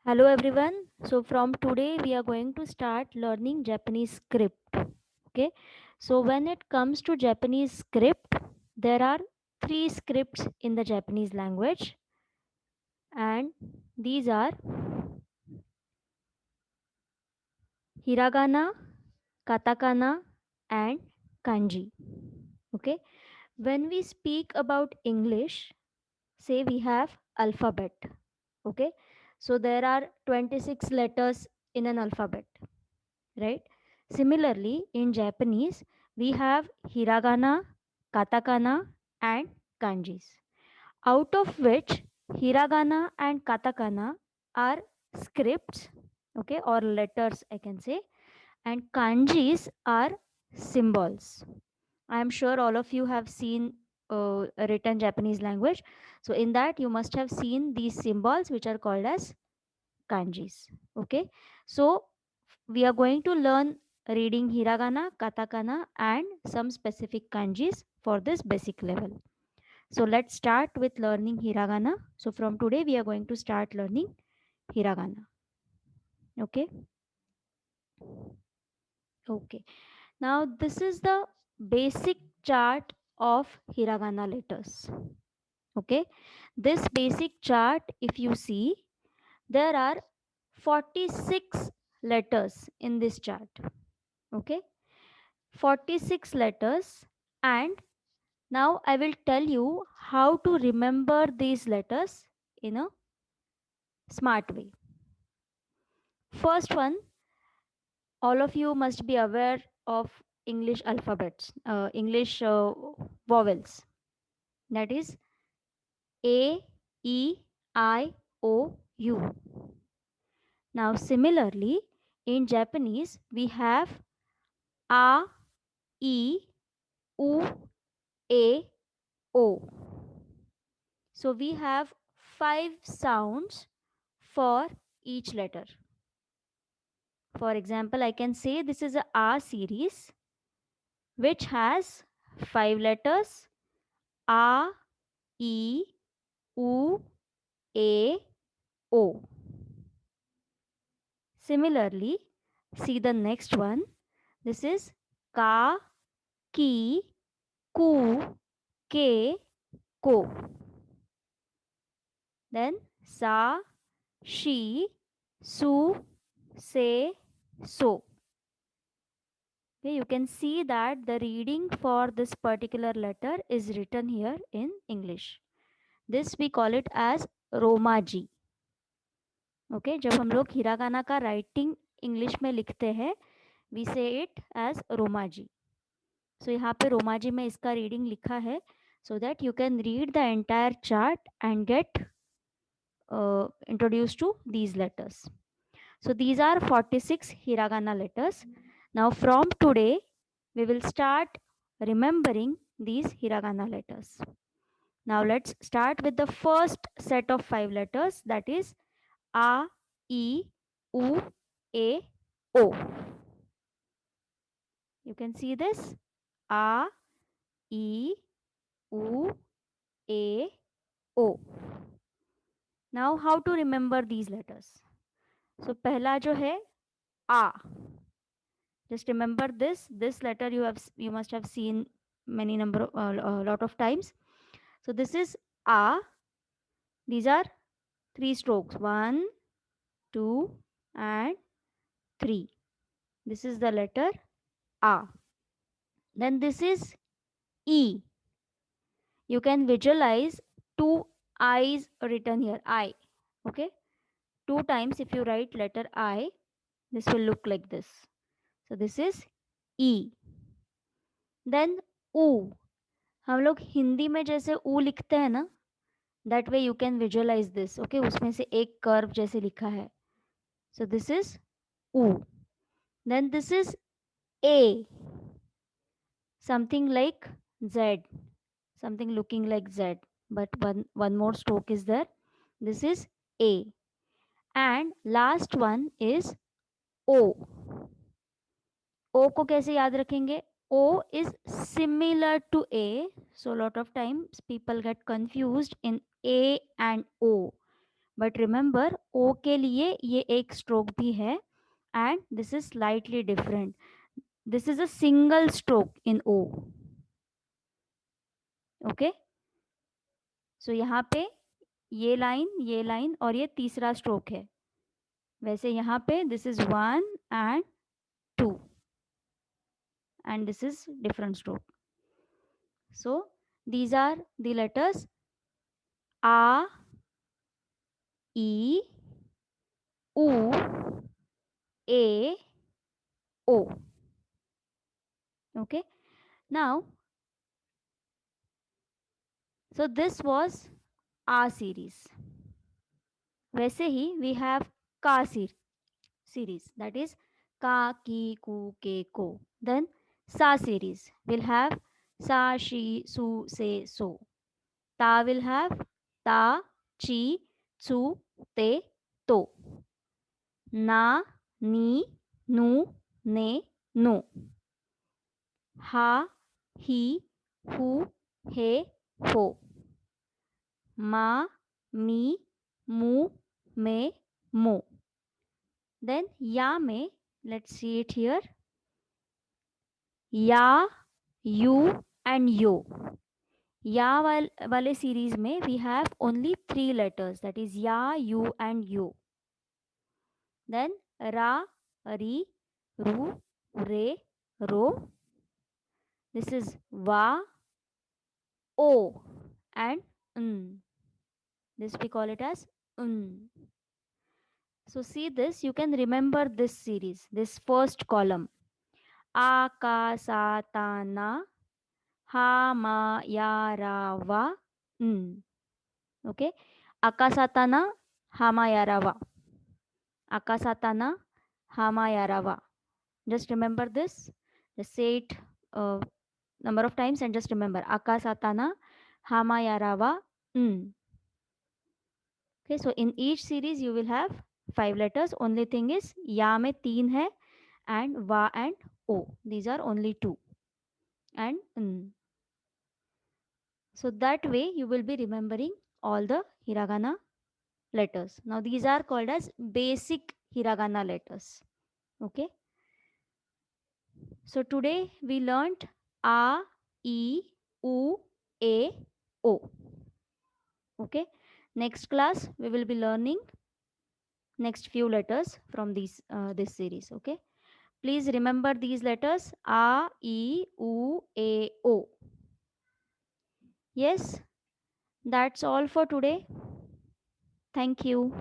Hello everyone. So from today we are going to start learning Japanese script. Okay. So when it comes to Japanese script, there are three scripts in the Japanese language, and these are hiragana, katakana and kanji. Okay. When we speak about English, say we have alphabet. Okay. So there are 26 letters in an alphabet, right? Similarly, in Japanese, we have hiragana, katakana, and kanjis, out of which hiragana and katakana are scripts, okay, or letters, I can say, and kanjis are symbols. I am sure all of you have seen a written Japanese language. So, in that, you must have seen these symbols which are called as kanjis. Okay, so we are going to learn reading hiragana, katakana, and some specific kanjis for this basic level. So let's start with learning hiragana. So from today we are going to start learning hiragana. Okay. Okay. Now this is the basic chart of hiragana letters. Okay. This basic chart, if you see, there are 46 letters in this chart. Okay. 46 letters, and now I will tell you how to remember these letters in a smart way. First one, all of you must be aware of English alphabets, English vowels. That is A, E, I, O, U. Now, similarly, in Japanese, we have A, E, U, A, O. So we have 5 sounds for each letter. For example, I can say this is a R series which has 5 letters: A, E, U, A, O. Similarly, see the next one. This is Ka, Ki, Ku, Ke, Ko. Then Sa, She, Su, Se, So. Okay, you can see that the reading for this particular letter is written here in English. This we call it as romaji. Okay, जब हम लोग hiragana का writing English में लिखते हैं, we से it as romaji. सो यहाँ पे रोमाजी में इसका रीडिंग लिखा है, so that you can read the entire chart and get introduced to these letters. So these are 46 hiragana letters. Now from today we will start remembering these hiragana letters. Now let's start with the first set of 5 letters, that is A, E, U, A, O. You can see this A, E, U, A, O. Now how to remember these letters? So पहला जो है A. Just remember this letter you must have seen many number lot of times. So this is A. These are 3 strokes, 1, 2 and 3. This is the letter A. Then this is E. You can visualize 2 I's written here, I. Okay, 2 times if you write letter I, this will look like this. So this is E. Then U. हम लोग हिंदी में जैसे ऊ लिखते हैं ना, that way you can visualise this. Okay, उसमें से एक कर्व जैसे लिखा है. So this is U. Then this is A, something like Z, something looking like Z, but one more stroke is there. This is A. And last one is O. O को कैसे याद रखेंगे? O is similar to A, so lot of times people get confused in A and O, but remember O के लिए ये एक stroke भी है and this is slightly different. This is a single stroke in O. Okay, so यहाँ पे ये line और ये तीसरा स्ट्रोक है. वैसे यहाँ पे this is 1 and 2 and this is different stroke. So these are the letters A, E, U, A, O. Okay, now so this was A series. वैसे ही we have Ka series, that is Ka, Ki, Ku, Ke, Ko. Then Sa series will have Sa, Shi, Su, Se, So. Ta will have Ta, Chi, Chu, Te, To. Na, Ni, Nu, Ne, No. Ha, He, Hu, He, Ho. Ma, Mi, Mu, Me, Mo. Then Ya में, let's see it here. Ya, You and Yo. Ya वाले series में we have only 3 letters, that is Ya, You and Yo. Then Ra, Ri, Ru, Re, Ro. This is Va, O and N. This we call it as N. So see this, you can remember this series, this first column. A, Ka, Sa, Ta, Na, Ha, Ma, Ya, Ra, Va, N. Okay. Akasatana, Hama, Ya, Ra, Va. Akasatana, Hama, Ya, Ra, Va. Just remember this. Just say it number of times and just remember. Akasatana, Hama, Ya, Ra, Va, N. Okay, so in each series you will have 5 letters. Only thing is Ya में 3 है and Va and O. These are only 2 and N. So that way you will be remembering all the hiragana letters. Now these are called as basic hiragana letters. Okay. So today we learnt A, E, U, A, O. Okay. Next class we will be learning next few letters from this series. Okay. Please remember these letters A, E, U, A, O. Yes, that's all for today. Thank you.